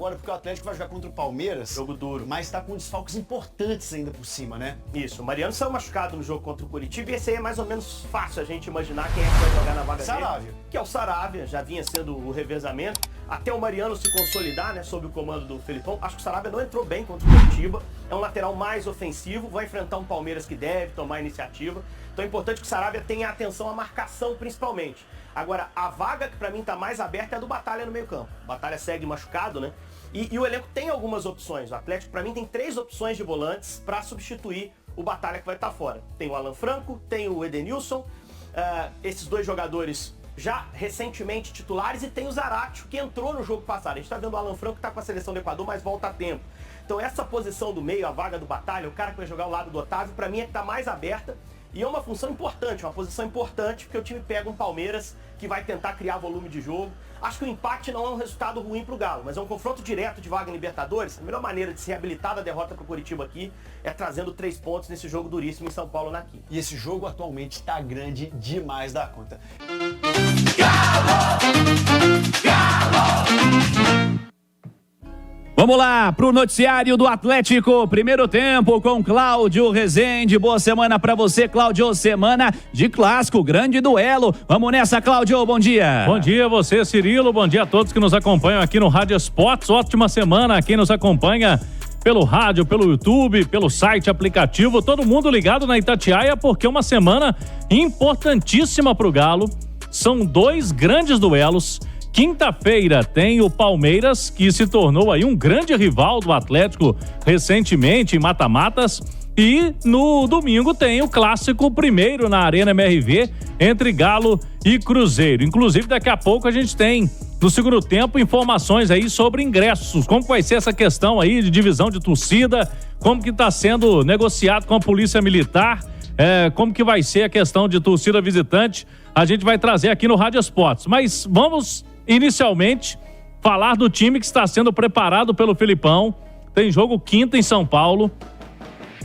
Agora, porque o Atlético vai jogar contra o Palmeiras. Jogo duro. Mas tá com desfalques importantes ainda por cima, né? Isso, o Mariano saiu machucado no jogo contra o Curitiba e esse aí é mais ou menos fácil a gente imaginar quem é que vai jogar na vaga Saravia. dele. Que é o Saravia, já vinha sendo o revezamento. Até o Mariano se consolidar, né, sob o comando do Felipão. Acho que o Saravia não entrou bem contra o Curitiba. É um lateral mais ofensivo, vai enfrentar um Palmeiras que deve tomar a iniciativa. Então é importante que o Saravia tenha atenção à marcação principalmente. Agora, a vaga que pra mim tá mais aberta é a do Batalha no meio campo. O Batalha segue machucado, né? E o elenco tem algumas opções. O Atlético, pra mim, tem 3 opções de volantes pra substituir o Batalha que vai estar fora. Tem o Alan Franco, tem o Edenilson, esses 2 jogadores já recentemente titulares, e tem o Zaratio, que entrou no jogo passado. A gente tá vendo o Alan Franco que tá com a seleção do Equador, mas volta a tempo. Então essa posição do meio, a vaga do Batalha, o cara que vai jogar ao lado do Otávio, pra mim é que tá mais aberta. E é uma função importante, uma posição importante, porque o time pega um Palmeiras que vai tentar criar volume de jogo. Acho que o empate não é um resultado ruim pro Galo, mas é um confronto direto de vaga em Libertadores. A melhor maneira de se reabilitar da derrota pro Curitiba aqui é trazendo 3 pontos nesse jogo duríssimo em São Paulo na quinta. E esse jogo atualmente tá grande demais da conta. Galo! Galo! Vamos lá pro noticiário do Atlético, primeiro tempo com Cláudio Rezende. Boa semana pra você, Cláudio, semana de clássico, grande duelo. Vamos nessa, Cláudio, bom dia. Bom dia a você, Cirilo, bom dia a todos que nos acompanham aqui no Rádio Esportes. Ótima semana a quem nos acompanha pelo rádio, pelo YouTube, pelo site, aplicativo, todo mundo ligado na Itatiaia, porque é uma semana importantíssima pro Galo. São 2 grandes duelos. Quinta-feira tem o Palmeiras, que se tornou aí um grande rival do Atlético recentemente em mata-matas. E no domingo tem o clássico primeiro na Arena MRV entre Galo e Cruzeiro. Inclusive daqui a pouco a gente tem no segundo tempo informações aí sobre ingressos. Como vai ser essa questão aí de divisão de torcida, como que está sendo negociado com a Polícia Militar, como que vai ser a questão de torcida visitante. A gente vai trazer aqui no Rádio Esportes. Mas vamos inicialmente falar do time que está sendo preparado pelo Felipão. Tem jogo quinta em São Paulo.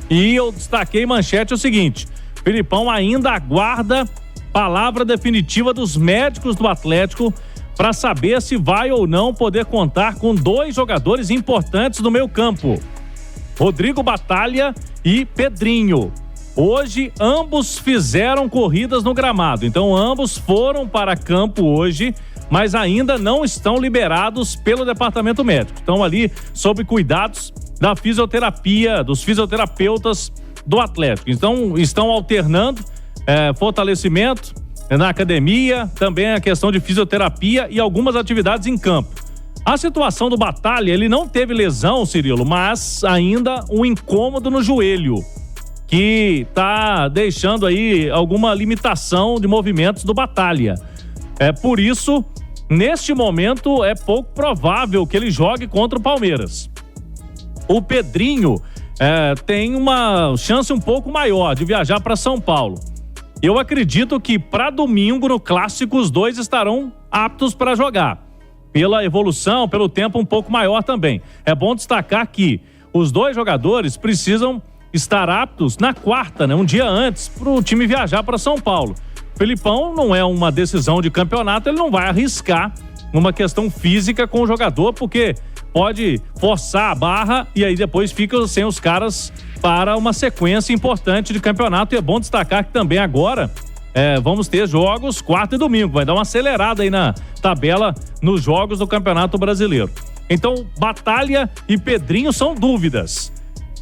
E eu destaquei em manchete o seguinte: Felipão ainda aguarda palavra definitiva dos médicos do Atlético para saber se vai ou não poder contar com 2 jogadores importantes no meio campo, Rodrigo Batalha e Pedrinho. Hoje ambos fizeram corridas no gramado, então ambos foram para campo hoje, mas ainda não estão liberados pelo departamento médico. Estão ali sob cuidados da fisioterapia, dos fisioterapeutas do Atlético. Então estão alternando fortalecimento na academia, também a questão de fisioterapia e algumas atividades em campo. A situação do Batalha, ele não teve lesão, Cirilo, mas ainda um incômodo no joelho, que tá deixando aí alguma limitação de movimentos do Batalha. Por isso, neste momento, é pouco provável que ele jogue contra o Palmeiras. O Pedrinho tem uma chance um pouco maior de viajar para São Paulo. Eu acredito que para domingo, no Clássico, os 2 estarão aptos para jogar. Pela evolução, pelo tempo um pouco maior também. É bom destacar que os 2 jogadores precisam estar aptos na quarta, né, um dia antes, para o time viajar para São Paulo. Felipão não é uma decisão de campeonato, ele não vai arriscar uma questão física com o jogador, porque pode forçar a barra e aí depois fica sem os caras para uma sequência importante de campeonato. E é bom destacar que também agora vamos ter jogos quarta e domingo, vai dar uma acelerada aí na tabela nos jogos do Campeonato Brasileiro. Então, Batalha e Pedrinho são dúvidas.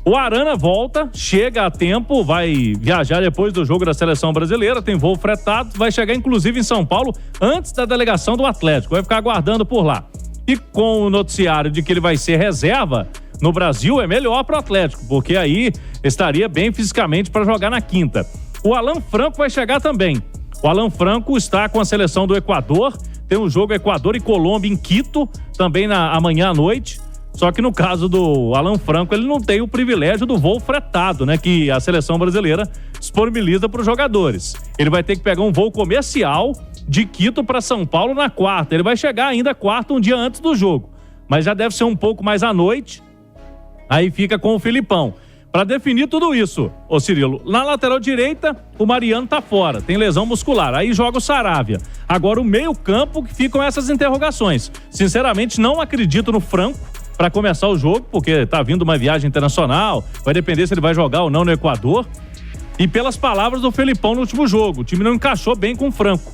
O Arana volta, chega a tempo, vai viajar depois do jogo da Seleção Brasileira, tem voo fretado, vai chegar inclusive em São Paulo antes da delegação do Atlético, vai ficar aguardando por lá. E com o noticiário de que ele vai ser reserva no Brasil, é melhor para o Atlético, porque aí estaria bem fisicamente para jogar na quinta. O Alan Franco vai chegar também. O Alan Franco está com a seleção do Equador, tem um jogo Equador e Colômbia em Quito, também amanhã à noite. Só que no caso do Alan Franco, ele não tem o privilégio do voo fretado, né? Que a seleção brasileira disponibiliza para os jogadores. Ele vai ter que pegar um voo comercial de Quito para São Paulo na quarta. Ele vai chegar ainda quarta, um dia antes do jogo. Mas já deve ser um pouco mais à noite. Aí fica com o Felipão. Para definir tudo isso, ô Cirilo, na lateral direita, o Mariano tá fora, tem lesão muscular. Aí joga o Saravia. Agora o meio campo que ficam essas interrogações. Sinceramente, não acredito no Franco. para começar o jogo, porque tá vindo uma viagem internacional, vai depender se ele vai jogar ou não no Equador. E pelas palavras do Felipão no último jogo, o time não encaixou bem com o Franco.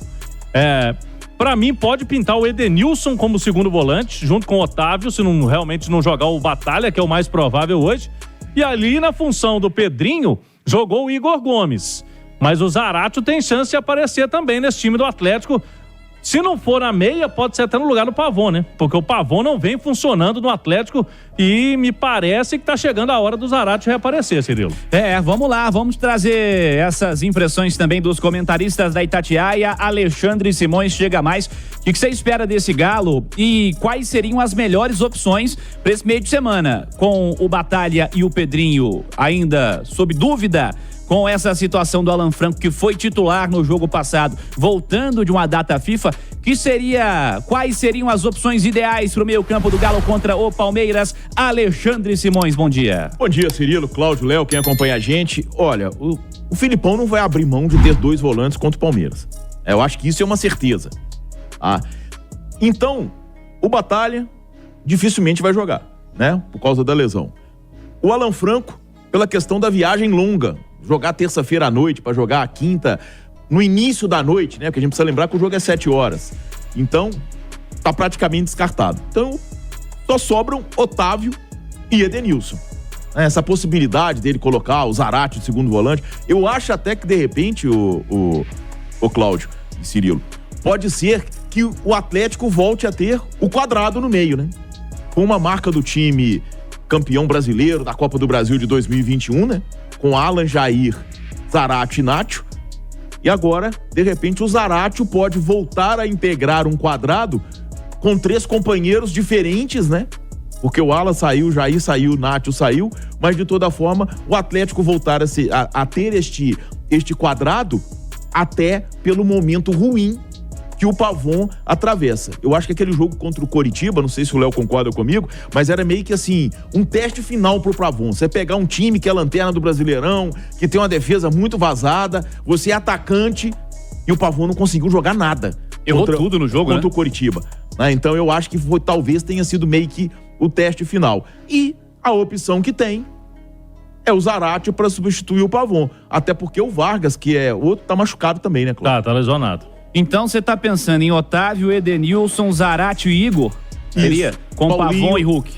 Pra mim, pode pintar o Edenilson como segundo volante, junto com o Otávio, se realmente não jogar o Batalha, que é o mais provável hoje. E ali, na função do Pedrinho, jogou o Igor Gomes. Mas o Zaratio tem chance de aparecer também nesse time do Atlético. Se não for na meia, pode ser até no lugar do Pavon, né? Porque o Pavon não vem funcionando no Atlético e me parece que tá chegando a hora do Zaratio reaparecer, Cirilo. Vamos lá, vamos trazer essas impressões também dos comentaristas da Itatiaia. Alexandre Simões chega mais. O que você espera desse Galo e quais seriam as melhores opções para esse meio de semana? Com o Batalha e o Pedrinho ainda sob dúvida, com essa situação do Alan Franco, que foi titular no jogo passado, voltando de uma data FIFA, quais seriam as opções ideais para o meio-campo do Galo contra o Palmeiras? Alexandre Simões, bom dia. Bom dia, Cirilo, Cláudio, Léo, quem acompanha a gente. Olha, o Filipão não vai abrir mão de ter 2 volantes contra o Palmeiras. Eu acho que isso é uma certeza. Então, o Batalha dificilmente vai jogar, né? Por causa da lesão. O Alan Franco, pela questão da viagem longa, jogar terça-feira à noite para jogar a quinta no início da noite, né? Porque a gente precisa lembrar que o jogo é 7 horas. Então, tá praticamente descartado. Então, só sobram Otávio e Edenilson. Essa possibilidade dele colocar o Zaratio de segundo volante, eu acho até que de repente o Cláudio e Cirilo, pode ser que o Atlético volte a ter o quadrado no meio, né? Com uma marca do time campeão brasileiro da Copa do Brasil de 2021, né? Com Alan, Jair, Zaratio e Nacho. E agora, de repente, o Zaratio pode voltar a integrar um quadrado com 3 companheiros diferentes, né? Porque o Alan saiu, o Jair saiu, o Nacho saiu, mas de toda forma, o Atlético voltar a ter este quadrado até pelo momento ruim que o Pavon atravessa. Eu acho que aquele jogo contra o Coritiba, não sei se o Léo concorda comigo, mas era meio que assim, um teste final pro Pavon. Você pegar um time que é lanterna do Brasileirão, que tem uma defesa muito vazada, você é atacante e o Pavon não conseguiu jogar nada. Errou tudo no jogo, contra o Coritiba. Então eu acho que talvez tenha sido meio que o teste final. E a opção que tem é o Zaratio para substituir o Pavon. Até porque o Vargas, que é outro, tá machucado também, né, Cláudio? Tá lesionado. Então você tá pensando em Otávio, Edenilson, Zaratio e Igor? Seria? Com Paulinho, Pavon e Hulk.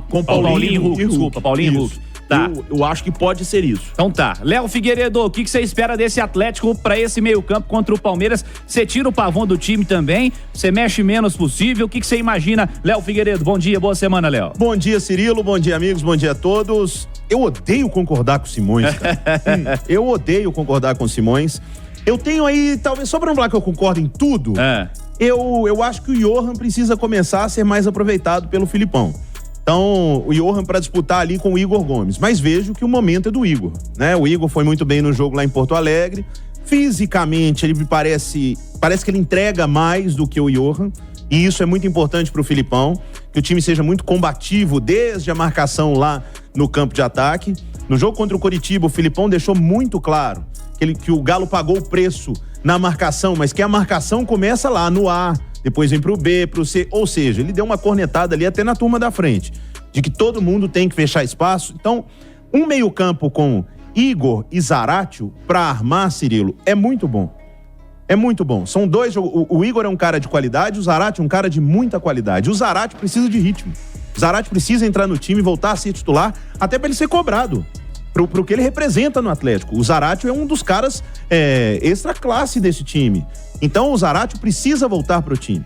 Com Paulinho e Hulk. Desculpa, Paulinho e Hulk. Tá. Eu acho que pode ser isso. Então tá. Léo Figueiredo, o que você espera desse Atlético pra esse meio-campo contra o Palmeiras? Você tira o Pavon do time também? Você mexe menos possível? O que você imagina? Léo Figueiredo, bom dia, boa semana, Léo. Bom dia, Cirilo, bom dia, amigos, bom dia a todos. Eu odeio concordar com o Simões, cara. Eu odeio concordar com o Simões. Eu tenho aí, talvez, só pra não falar que eu concordo em tudo, eu acho que o Johan precisa começar a ser mais aproveitado pelo Filipão. Então, o Johan para disputar ali com o Igor Gomes. Mas vejo que o momento é do Igor, né? O Igor foi muito bem no jogo lá em Porto Alegre. Fisicamente, ele parece que ele entrega mais do que o Johan. E isso é muito importante pro Filipão, que o time seja muito combativo desde a marcação lá no campo de ataque. No jogo contra o Coritiba, o Filipão deixou muito claro que o Galo pagou o preço na marcação, mas que a marcação começa lá no A, depois vem pro B, pro C, ou seja, ele deu uma cornetada ali até na turma da frente, de que todo mundo tem que fechar espaço. Então, um meio-campo com Igor e Zaratio pra armar, Cirilo, é muito bom. É muito bom. São dois, o Igor é um cara de qualidade, o Zaratio é um cara de muita qualidade. O Zaratio precisa de ritmo. O Zaratio precisa entrar no time e voltar a ser titular, até pra ele ser cobrado. Pro que ele representa no Atlético. O Zaratio é um dos caras extra classe desse time. Então o Zaratio precisa voltar pro time.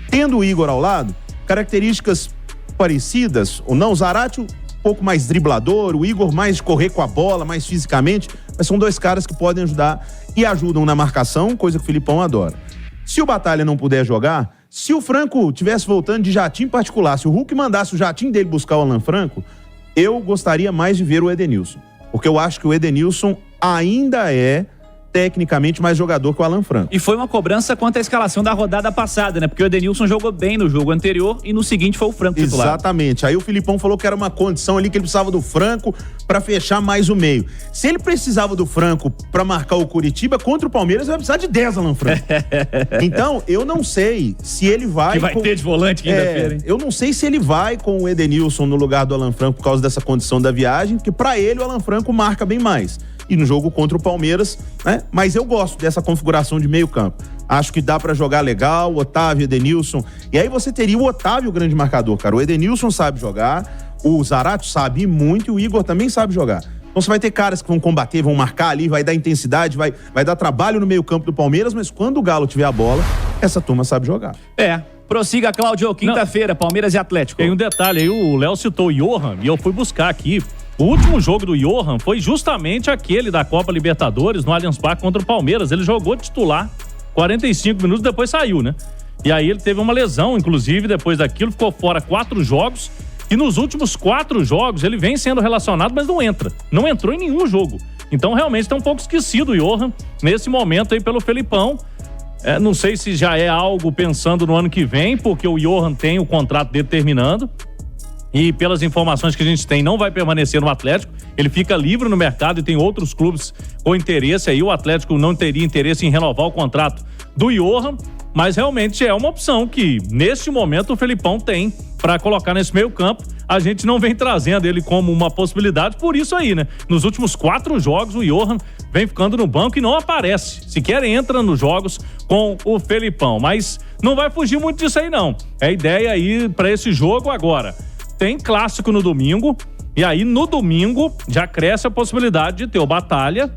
Tendo o Igor ao lado, características parecidas ou não, o Zaratio um pouco mais driblador, o Igor mais de correr com a bola, mais fisicamente, mas são dois caras que podem ajudar e ajudam na marcação, coisa que o Filipão adora. Se o Batalha não puder jogar, se o Franco tivesse voltando de jatinho particular, se o Hulk mandasse o jatinho dele buscar o Alan Franco, eu gostaria mais de ver o Edenilson. Porque eu acho que o Edenilson ainda tecnicamente mais jogador que o Alan Franco. E foi uma cobrança quanto à escalação da rodada passada, né? Porque o Edenilson jogou bem no jogo anterior e no seguinte foi o Franco titular. Exatamente. Aí o Filipão falou que era uma condição ali que ele precisava do Franco pra fechar mais o meio. Se ele precisava do Franco pra marcar o Coritiba, contra o Palmeiras vai precisar de 10 Alan Franco. Então, eu não sei se ele vai... Que vai ter de volante quinta-feira, hein? Eu não sei se ele vai com o Edenilson no lugar do Alan Franco por causa dessa condição da viagem, porque pra ele o Alan Franco marca bem mais. E no jogo contra o Palmeiras, né? Mas eu gosto dessa configuração de meio campo. Acho que dá pra jogar legal, Otávio, Edenilson. E aí você teria o Otávio, o grande marcador, cara. O Edenilson sabe jogar, o Zarate sabe muito e o Igor também sabe jogar. Então você vai ter caras que vão combater, vão marcar ali, vai dar intensidade, vai dar trabalho no meio campo do Palmeiras, mas quando o Galo tiver a bola, essa turma sabe jogar. Prossiga, Cláudio, quinta-feira, Palmeiras e Atlético. Tem um detalhe aí, o Léo citou o Johan e eu fui buscar aqui. O último jogo do Johan foi justamente aquele da Copa Libertadores no Allianz Parque contra o Palmeiras. Ele jogou titular 45 minutos, depois saiu, né? E aí ele teve uma lesão, inclusive, depois daquilo, ficou fora 4 jogos. E nos últimos 4 jogos ele vem sendo relacionado, mas não entra. Não entrou em nenhum jogo. Então realmente está um pouco esquecido o Johan nesse momento aí pelo Felipão. Não sei se já é algo pensando no ano que vem, porque o Johan tem o contrato dele terminando. E pelas informações que a gente tem, não vai permanecer no Atlético. Ele fica livre no mercado e tem outros clubes com interesse aí. O Atlético não teria interesse em renovar o contrato do Johan, mas realmente é uma opção que, neste momento, o Felipão tem para colocar nesse meio campo. A gente não vem trazendo ele como uma possibilidade, por isso aí, né? Nos últimos 4 jogos, o Johan vem ficando no banco e não aparece. Sequer entra nos jogos com o Felipão, mas não vai fugir muito disso aí, não. É a ideia aí para esse jogo agora. Tem clássico no domingo, e aí no domingo já cresce a possibilidade de ter o Batalha,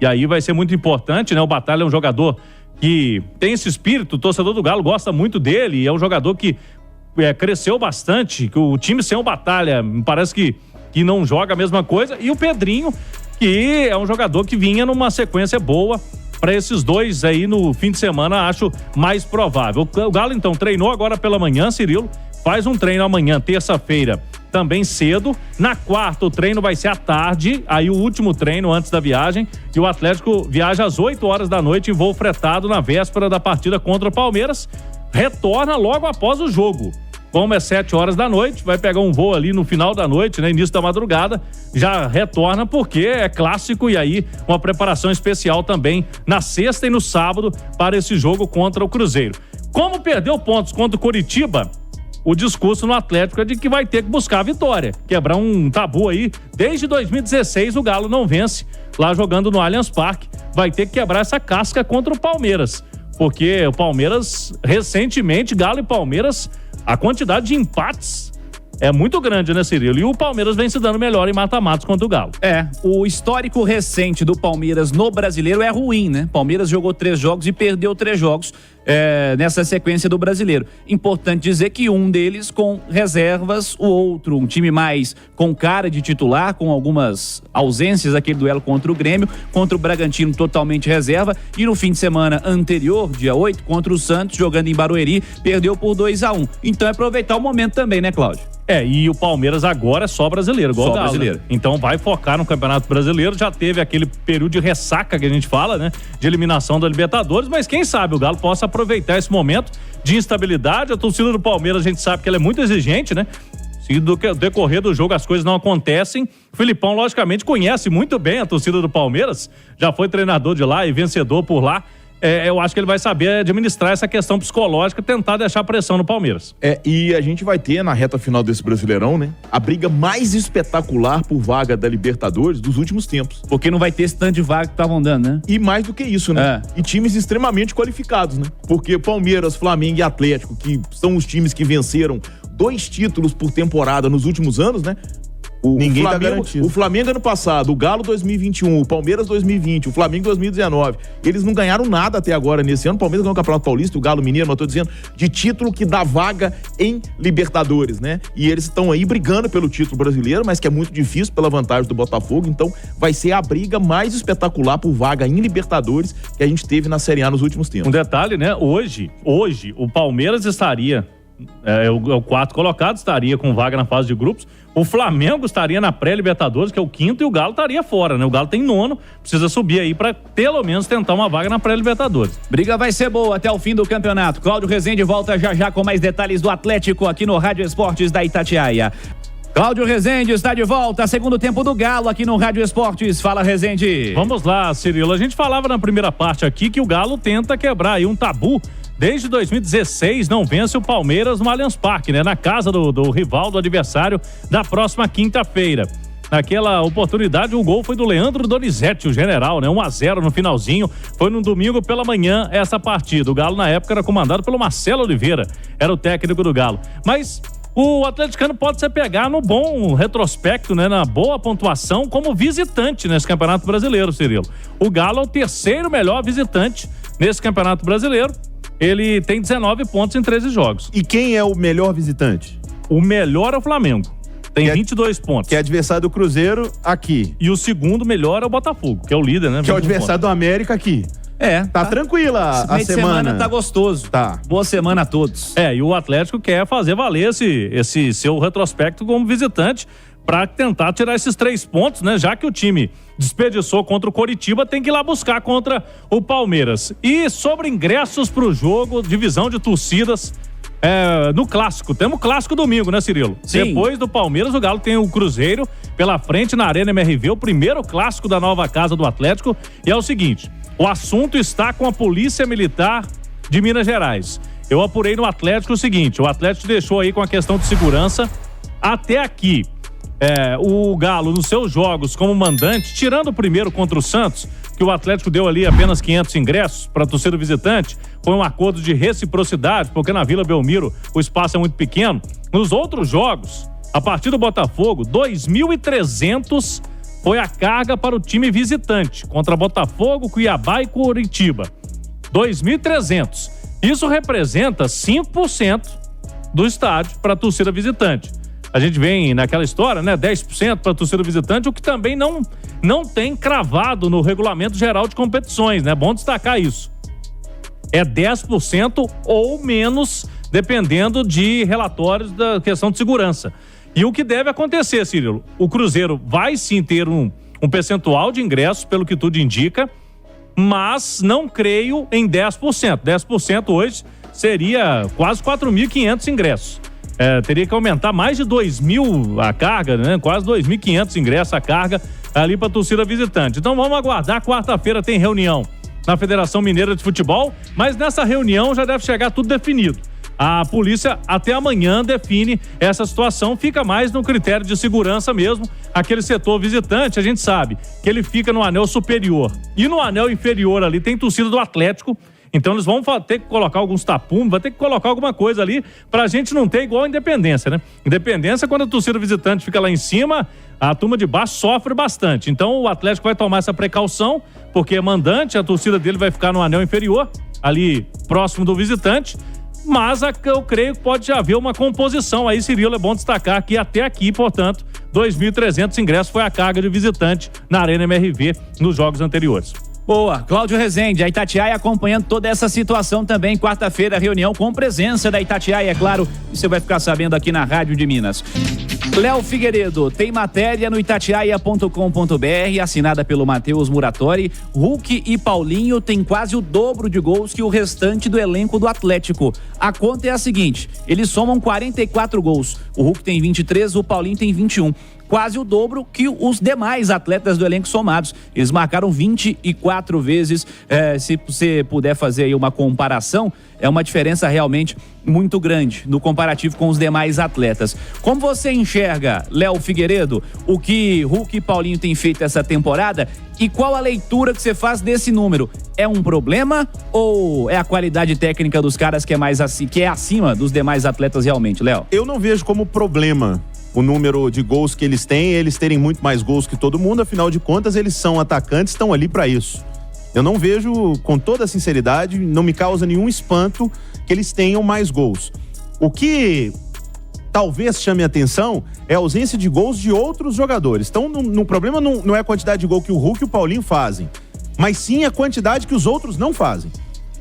e aí vai ser muito importante, né? O Batalha é um jogador que tem esse espírito, o torcedor do Galo gosta muito dele, e é um jogador que cresceu bastante, que o time sem o Batalha me parece que não joga a mesma coisa, e o Pedrinho, que é um jogador que vinha numa sequência boa. Para esses dois aí no fim de semana, acho mais provável. O Galo então treinou agora pela manhã, Cirilo, faz um treino amanhã, terça-feira, também cedo. Na quarta, o treino vai ser à tarde, aí o último treino antes da viagem. E o Atlético viaja às 8 horas da noite em voo fretado na véspera da partida contra o Palmeiras. Retorna logo após o jogo. Como é 7 horas da noite, vai pegar um voo ali no final da noite, né, início da madrugada, já retorna porque é clássico e aí uma preparação especial também na sexta e no sábado para esse jogo contra o Cruzeiro. Como perdeu pontos contra o Coritiba, o discurso no Atlético é de que vai ter que buscar a vitória, quebrar um tabu aí. Desde 2016 o Galo não vence lá jogando no Allianz Parque, vai ter que quebrar essa casca contra o Palmeiras, porque o Palmeiras recentemente, Galo e Palmeiras, a quantidade de empates é muito grande, né, Cirilo? E o Palmeiras vem se dando melhor em mata-matas contra o Galo. O histórico recente do Palmeiras no Brasileiro é ruim, né? Palmeiras jogou 3 jogos e perdeu 3 jogos nessa sequência do Brasileiro. Importante dizer que um deles com reservas, o outro, um time mais com cara de titular, com algumas ausências, aquele duelo contra o Grêmio, contra o Bragantino totalmente reserva, e no fim de semana anterior, dia 8, contra o Santos, jogando em Barueri, perdeu por 2-1. Então é aproveitar o momento também, né, Cláudio? E o Palmeiras agora é só brasileiro, igual o Galo, brasileiro. Né? Então vai focar no Campeonato Brasileiro, já teve aquele período de ressaca que a gente fala, né? De eliminação da Libertadores, mas quem sabe o Galo possa aproveitar esse momento de instabilidade. A torcida do Palmeiras, a gente sabe que ela é muito exigente, né? Se do decorrer do jogo as coisas não acontecem, o Filipão, logicamente, conhece muito bem a torcida do Palmeiras, já foi treinador de lá e vencedor por lá. Eu acho que ele vai saber administrar essa questão psicológica, tentar deixar pressão no Palmeiras. E a gente vai ter na reta final desse Brasileirão, né, a briga mais espetacular por vaga da Libertadores dos últimos tempos. Porque não vai ter esse tanto de vaga que estavam dando, né? E mais do que isso, né? E times extremamente qualificados, né? Porque Palmeiras, Flamengo e Atlético, que são os times que venceram 2 títulos por temporada nos últimos anos, né? Ninguém tá garantido. O Flamengo ano passado, o Galo 2021, o Palmeiras 2020, o Flamengo 2019. Eles não ganharam nada até agora nesse ano. O Palmeiras ganhou o Campeonato Paulista, o Galo Mineiro, mas eu tô dizendo, de título que dá vaga em Libertadores, né? E eles estão aí brigando pelo título brasileiro, mas que é muito difícil pela vantagem do Botafogo. Então vai ser a briga mais espetacular por vaga em Libertadores que a gente teve na Série A nos últimos tempos. Um detalhe, né? Hoje o Palmeiras estaria é o quarto colocado, estaria com vaga na fase de grupos. O Flamengo estaria na pré-Libertadores, que é o quinto, e o Galo estaria fora, né? O Galo tem nono, precisa subir aí para pelo menos tentar uma vaga na pré-Libertadores. Briga vai ser boa até o fim do campeonato. Cláudio Rezende volta já com mais detalhes do Atlético aqui no Rádio Esportes da Itatiaia. Cláudio Rezende está de volta, segundo tempo do Galo aqui no Rádio Esportes. Fala, Rezende. Vamos lá, Cirilo. A gente falava na primeira parte aqui que o Galo tenta quebrar aí um tabu. Desde 2016 não vence o Palmeiras no Allianz Parque, né? Na casa do rival, do adversário, da próxima quinta-feira. Naquela oportunidade, o gol foi do Leandro Donizete, o general, né? 1-0 no finalzinho. Foi no domingo pela manhã essa partida. O Galo, na época, era comandado pelo Marcelo Oliveira. Era o técnico do Galo. Mas o atleticano pode se pegar no bom retrospecto, né? Na boa pontuação como visitante nesse Campeonato Brasileiro, Cirilo. O Galo é o terceiro melhor visitante nesse Campeonato Brasileiro. Ele tem 19 pontos em 13 jogos. E quem é o melhor visitante? O melhor é o Flamengo. Tem 22 pontos. Que é adversário do Cruzeiro aqui. E o segundo melhor é o Botafogo, que é o líder, né? Que é o adversário do América aqui. Tá tranquila a semana. Tá gostoso. Tá. Boa semana a todos. E o Atlético quer fazer valer esse seu retrospecto como visitante para tentar tirar esses 3 pontos, né? Já que o time desperdiçou contra o Coritiba, tem que ir lá buscar contra o Palmeiras. E sobre ingressos para o jogo, divisão de torcidas, no Clássico. Temos Clássico domingo, né, Cirilo? Sim. Depois do Palmeiras, o Galo tem o Cruzeiro pela frente na Arena MRV, o primeiro Clássico da nova casa do Atlético. E é o seguinte, o assunto está com a Polícia Militar de Minas Gerais. Eu apurei no Atlético o seguinte, o Atlético deixou aí com a questão de segurança até aqui. O Galo, nos seus jogos como mandante, tirando o primeiro contra o Santos, que o Atlético deu ali apenas 500 ingressos para a torcida visitante, foi um acordo de reciprocidade, porque na Vila Belmiro o espaço é muito pequeno. Nos outros jogos, a partir do Botafogo, 2.300 foi a carga para o time visitante, contra Botafogo, Cuiabá e Coritiba. 2.300. Isso representa 5% do estádio para a torcida visitante. A gente vem naquela história, né? 10% para a torcida visitante, o que também não tem cravado no regulamento geral de competições, né? Bom destacar isso. É 10% ou menos, dependendo de relatórios da questão de segurança. E o que deve acontecer, Cirilo? O Cruzeiro vai sim ter um percentual de ingressos, pelo que tudo indica, mas não creio em 10%. 10% hoje seria quase 4.500 ingressos. Teria que aumentar mais de 2.000 a carga, né? Quase 2.500 ingressos a carga ali para a torcida visitante. Então vamos aguardar, quarta-feira tem reunião na Federação Mineira de Futebol, mas nessa reunião já deve chegar tudo definido. A polícia até amanhã define essa situação, fica mais no critério de segurança mesmo. Aquele setor visitante, a gente sabe que ele fica no anel superior e no anel inferior ali tem torcida do Atlético. Então eles vão ter que colocar alguns tapumes, vai ter que colocar alguma coisa ali pra gente não ter igual a Independência, né? Independência, quando a torcida visitante fica lá em cima, a turma de baixo sofre bastante. Então o Atlético vai tomar essa precaução, porque é mandante, a torcida dele vai ficar no anel inferior, ali próximo do visitante. Mas eu creio que pode haver uma composição aí, Cirilo, é bom destacar que até aqui, portanto, 2.300 ingressos foi a carga de visitante na Arena MRV nos jogos anteriores. Boa, Cláudio Rezende, a Itatiaia acompanhando toda essa situação também, quarta-feira, reunião com presença da Itatiaia, é claro, e você vai ficar sabendo aqui na Rádio de Minas. Léo Figueiredo, tem matéria no itatiaia.com.br, assinada pelo Matheus Muratori. Hulk e Paulinho têm quase o dobro de gols que o restante do elenco do Atlético. A conta é a seguinte, eles somam 44 gols, o Hulk tem 23, o Paulinho tem 21. Quase o dobro que os demais atletas do elenco somados. Eles marcaram 24 vezes. Se você puder fazer aí uma comparação, é uma diferença realmente muito grande no comparativo com os demais atletas. Como você enxerga, Léo Figueiredo, o que Hulk e Paulinho têm feito essa temporada e qual a leitura que você faz desse número? É um problema ou é a qualidade técnica dos caras que é mais assim, que é acima dos demais atletas realmente, Léo? Eu não vejo como problema o número de gols que eles têm, eles terem muito mais gols que todo mundo, afinal de contas eles são atacantes, estão ali para isso. Eu não vejo, com toda sinceridade, não me causa nenhum espanto que eles tenham mais gols. O que talvez chame a atenção é a ausência de gols de outros jogadores. Então, no problema não é a quantidade de gol que o Hulk e o Paulinho fazem, mas sim a quantidade que os outros não fazem.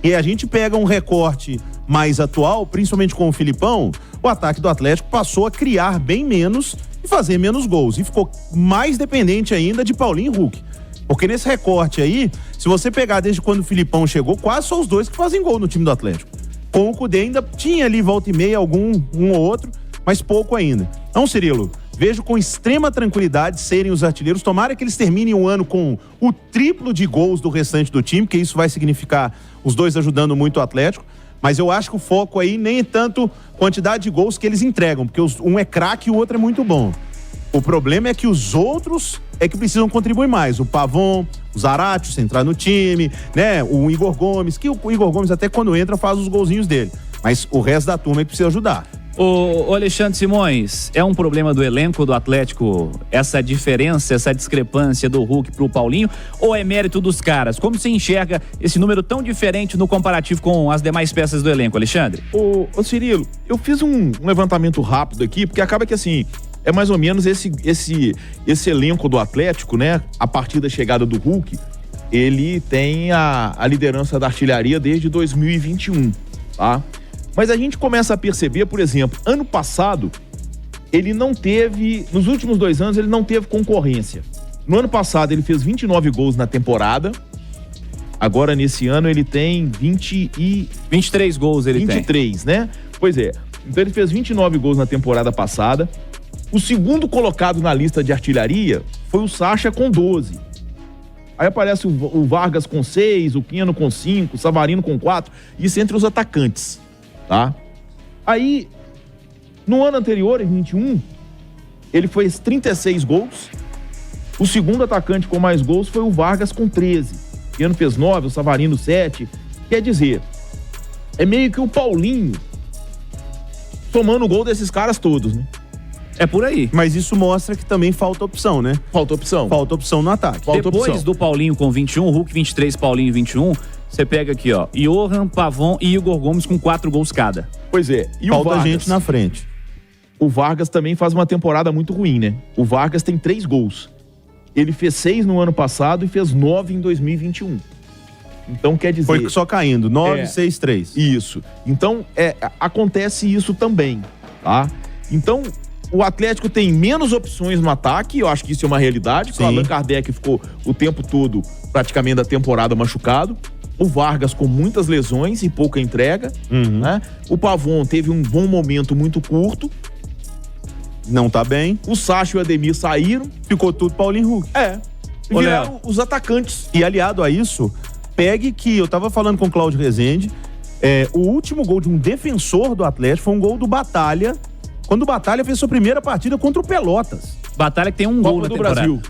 E a gente pega um recorte mais atual, principalmente com o Filipão, o ataque do Atlético passou a criar bem menos e fazer menos gols. E ficou mais dependente ainda de Paulinho e Hulk. Porque nesse recorte aí, se você pegar desde quando o Filipão chegou, quase só os dois que fazem gol no time do Atlético. Com o Cudê ainda tinha ali volta e meia um ou outro, mas pouco ainda. Então, Cirilo, vejo com extrema tranquilidade serem os artilheiros. Tomara que eles terminem o ano com o triplo de gols do restante do time, que isso vai significar os dois ajudando muito o Atlético. Mas eu acho que o foco aí nem é tanto quantidade de gols que eles entregam, porque um é craque e o outro é muito bom. O problema é que os outros é que precisam contribuir mais. O Pavon, o Zarate, se entrar no time, né? O Igor Gomes, que o Igor Gomes até quando entra faz os golzinhos dele. Mas o resto da turma é que precisa ajudar. O Alexandre Simões, é um problema do elenco do Atlético essa diferença, essa discrepância do Hulk pro Paulinho, ou é mérito dos caras? Como você enxerga esse número tão diferente no comparativo com as demais peças do elenco, Alexandre? Ô Cirilo, eu fiz um levantamento rápido aqui, porque acaba que assim, é mais ou menos esse elenco do Atlético, né? A partir da chegada do Hulk, ele tem a liderança da artilharia desde 2021, tá? Mas a gente começa a perceber, por exemplo, ano passado, ele não teve, nos últimos 2 anos, ele não teve concorrência. No ano passado, ele fez 29 gols na temporada. Agora, nesse ano, ele tem 23 gols ele 23, né? Pois é. Então, ele fez 29 gols na temporada passada. O segundo colocado na lista de artilharia foi o Sacha com 12. Aí aparece o Vargas com 6, o Quino com 5, o Savarino com 4. Isso entre os atacantes. Tá? Aí, no ano anterior, em 21, ele fez 36 gols. O segundo atacante com mais gols foi o Vargas com 13. O Piano fez 9, o Savarino 7. Quer dizer, é meio que o Paulinho tomando o gol desses caras todos, né? É por aí. Mas isso mostra que também falta opção, né? Falta opção. Falta opção no ataque. Depois do Paulinho com 21, Hulk 23, Paulinho 21... Você pega aqui, ó, Johan, Pavon e Igor Gomes com 4 gols cada. Pois é. E falta o Vargas, gente na frente. O Vargas também faz uma temporada muito ruim, né? O Vargas tem 3 gols. Ele fez 6 no ano passado e fez 9 em 2021. Então, quer dizer... Foi só caindo, 9, 6, 3. Isso. Então, acontece isso também, tá? Então, o Atlético tem menos opções no ataque, eu acho que isso é uma realidade. O Allan Kardec ficou o tempo todo, praticamente, da temporada machucado. O Vargas com muitas lesões e pouca entrega, né? O Pavon teve um bom momento muito curto. Não tá bem. O Sacha e o Ademir saíram. Ficou tudo Paulinho Hulk. Viraram os atacantes. E aliado a isso, pegue que eu tava falando com o Cláudio Rezende, o último gol de um defensor do Atlético foi um gol do Batalha, quando o Batalha fez sua primeira partida contra o Pelotas. Batalha que tem um gol na temporada. Brasil.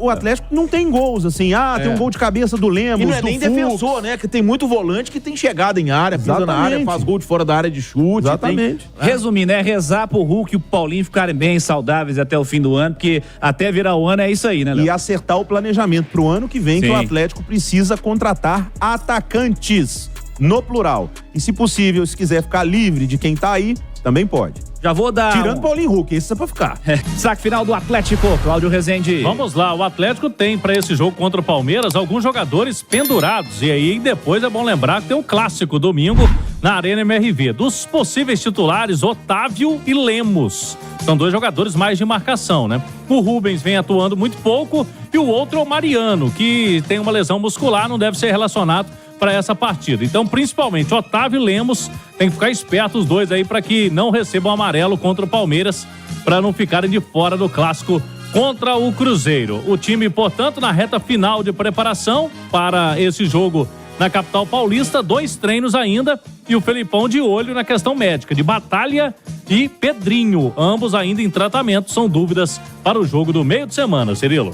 O Atlético não tem gols, assim, tem um gol de cabeça do Lemos, e não é nem defensor, né? Que tem muito volante que tem chegada em área, pisa na área, faz gol de fora da área de chute. Exatamente. Resumindo, rezar pro Hulk e o Paulinho ficarem bem saudáveis até o fim do ano, porque até virar o ano é isso aí, né, Léo? E acertar o planejamento pro ano que vem, que o Atlético precisa contratar atacantes, no plural. E se possível, se quiser ficar livre de quem tá aí, também pode. Já vou dar... Tirando Paulinho Hulk, esse é pra ficar. Saque final do Atlético, Cláudio Rezende. Vamos lá, o Atlético tem pra esse jogo contra o Palmeiras alguns jogadores pendurados. E aí depois é bom lembrar que tem um clássico domingo na Arena MRV. Dos possíveis titulares, Otávio e Lemos. São 2 jogadores mais de marcação, né? O Rubens vem atuando muito pouco e o outro é o Mariano, que tem uma lesão muscular, não deve ser relacionado para essa partida. Então, principalmente, Otávio e Lemos tem que ficar esperto os dois aí para que não recebam amarelo contra o Palmeiras, para não ficarem de fora do clássico contra o Cruzeiro. O time, portanto, na reta final de preparação para esse jogo na capital paulista, 2 treinos ainda e o Felipão de olho na questão médica de Batalha e Pedrinho, ambos ainda em tratamento, são dúvidas para o jogo do meio de semana, Cirilo.